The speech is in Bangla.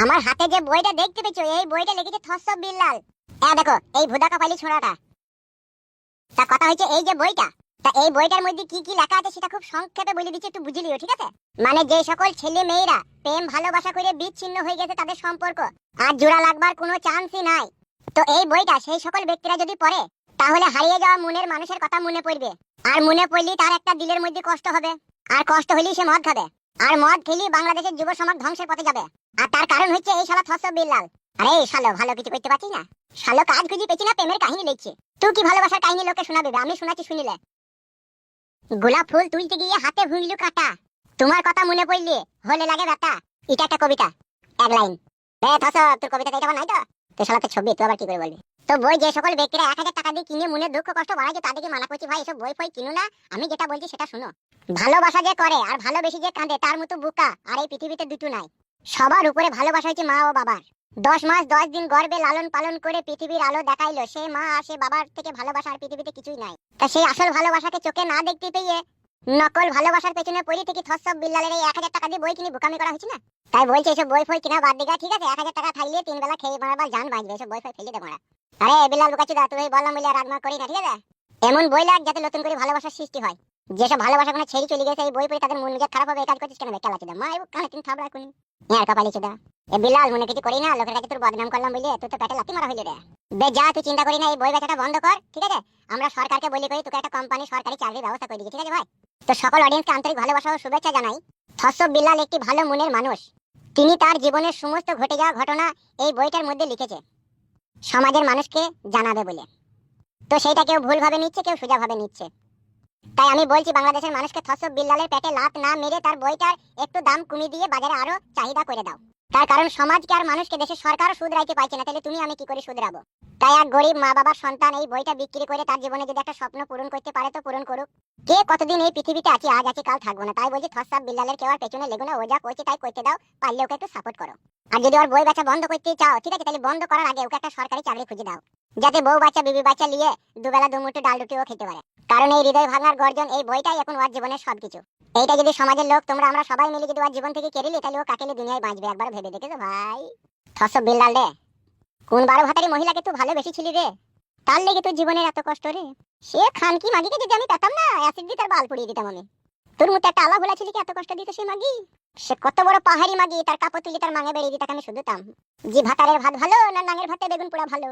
আমার হাতে যে বইটা দেখতে পেছো, এই বইটা লিখেছে থসব বিল্লাল। দেখো এই ভুদা কপালি ছোড়াটা। তা কথা হচ্ছে এই যে বইটা, তা এই বইটার মধ্যে কি কি লেখা আছে সেটা খুব সংক্ষেপে বলে দিচ্ছি, একটু বুঝে লিও, ঠিক আছে? মানে যে সকল ছেলে মেয়েরা প্রেম ভালোবাসা করে বিচ্ছিন্ন হয়ে গেছে তাদের সম্পর্ক আর জোড়া লাগবার কোনো চান্সই নাই, তো এই বইটা সেই সকল ব্যক্তিরা যদি পড়ে তাহলে হারিয়ে যাওয়া মনের মানুষের কথা মনে পড়বে। আর মনে পড়লে তার একটা দিলের মধ্যে কষ্ট হবে, আর কষ্ট হলেই সে মদ খাবে, আর মদ খেলে বাংলাদেশের যুব সমাজ ধ্বংসের পথে যাবে। আর তার কারণ হচ্ছে এই শালা থসব বিল্লাল। আরে শালো ভালো কিছু করতে পারছিস না, শালো কাজ খুঁজে পেছি না, প্রেমের কাহিনী লিখছে। তুই কি ভালোবাসার কাহিনী লোকে শোনাবে? আমি শোনাচ্ছি, শুনিলে। গোলাপ ফুল তুলতে গিয়ে হাতে ভুইলু কাটা, তোমার কথা মনে পড়লে হলে লাগে ব্যথা। এটা একটা কবিতা, এক লাইন। থসব, তোর কবিতা এটা নাই তো? তো শালা তো ছবি, তুই আবার কি করে বলবি? তো বই যে সকল ব্যক্তিরা 1000 টাকা দিয়ে কিনে মনে দুঃখ কষ্ট বাড়াচ্ছে তাদেরকে মানা করছি, ভাই এসব বই ফই কিনো না, আমি যেটা বলছি সেটা শুনো। ভালোবাসা যে করে আর ভালোবেসে যে কাঁদে তার মতো বোকা আর এই পৃথিবীতে দুটো নাই। সবার উপরে ভালোবাসা হচ্ছে মা ও বাবার। 10 মাস 10 দিন গর্ভে লালন পালন করে পৃথিবীর আলো দেখাইলো সে মা, আর সে বাবার থেকে ভালোবাসা আর পৃথিবীতে কিছুই নাই। তা সেই আসল ভালোবাসাকে চোখে না দেখতে পেয়ে নকল ভালোবাসার পেছনে পড়ে থেকে থসব বিল্লালের এই 1000 টাকা দিয়ে বই কিনে বোকামি করা হচ্ছে না। তাই বলছে এসব বই ফই কিনা বাদ দিগা, ঠিক আছে? 1000 টাকা থাকলে 3 বেলা খেয়ে মারবার জান বাঁচবে, এসব বই ফই ফেলে দে মারা। আরে বিল্লাল বুকাচুদা, তুই বললাম বলে রাগ না করি না, ঠিক আছে? এমন বই লাগ যাতে নতুন করে ভালোবাসার সৃষ্টি হয়। যেসব ভালোবাসা কোনো ছেড়ে চলে গেছে এই বই পড়ে তাদের মন মেজাজ খারাপ হবে, এই কাজ করছিস কেন? বেকার আছে মা, এই কানে তিন থাবড়া কোনি ইয়ার কপালি চুদা। এ বিল্লাল মনে কিছু করি না, লোকের কাছে তোর বদনাম করলাম বলে তুই তো পেটে লাথি মারা হইলি রে। বে যা, তুই চিন্তা করি না, এই বই বেচাটা বন্ধ কর, ঠিক আছে? আমরা সরকারকে বলি করি তোকে একটা কোম্পানি সরকারি চাকরির ব্যবস্থা করে দিই, ঠিক আছে ভাই? তো সকল অডিয়েন্সকে আন্তরিক ভালোবাসা ও শুভেচ্ছা জানাই। থসব বিল্লাল একটি ভালো মনের মানুষ। তিনি তার জীবনের সমস্ত ঘটে যাওয়া ঘটনা এই বইটার মধ্যে লিখেছে সমাজের মানুষকে জানাবে বলে। তো সেইটা কেউ ভুল ভাবে নিচ্ছে, কেউ সোজা ভাবে নিচ্ছে। তাই আমি বলছি বাংলাদেশের মানুষকে থসব বিল্লালের পেটে লাত না মেরে তার বইটার একটু দাম কমিয়ে দিয়ে বাজারে আরো চাহিদা করে দাও। তার কারণ সমাজকে আর মানুষকে দেশের সরকারও শুধরাইতে পারছে না, তাহলে তুমি আমি কি করে শুধরাবো? তাই এক গরিব মা বাবার সন্তান এই বইটা বিক্রি করে তার জীবনে যদি একটা স্বপ্ন পূরণ করতে পারে তো পূরণ করুক। কে কতদিন এই পৃথিবীতে আছে, আজ আছে কাল থাকবো না। তাই বলছি থসব বিল্লালের কেউ আর পেছনে লেগো না, ও যা করছে তাই করতে দাও, পারলে ওকে একটু সাপোর্ট করো। আর যদি ওর বই বেচা বন্ধ করতে চাও, ঠিক আছে, তাহলে বন্ধ করার আগে ওকে একটা সরকারি চাকরি খুঁজে দাও, যাতে বউ বাচ্চা বিবি বাচ্চা নিয়ে দুবেলা দুমুঠো ডাল রুটিও খেতে পারে। কারণ এই হৃদয় ভাঙার গর্জন এই বইটাই এখন ওর জীবনের সবকিছু। এইটা যদি সমাজের লোক তোমরা আমরা সবাই মিলে যদি ওর জীবন থেকে কেড়ে নিই তাহলে ও কাকেলে দুনিয়ায় বাঁচবে, একবার ভেবে দেখেছো ভাই? থসব বিল্লাল রে, কোন 12 ভাতারি মহিলাকে তুই ভালোবেসে ছিলি রে, তার লেগে তোর জীবনের এত কষ্ট রে? সে খানকি মাগিকে যদি আমি পেতাম না, অ্যাসিড দিয়ে তার বাল পুড়িয়ে দিতাম আমি। তোর মতো একটা আলা ভোলা ছেলেকে এত কষ্ট দিত সেই মাগি? সে কত বড় পাহাড়ি মাগি, তার কাপড় তুলি তার মাঙে বেরিয়ে দিতাম আমি শুধুতাম। জি ভাতারের ভাত ভালো না নাঙের ভাতে বেগুন পোড়া ভালো?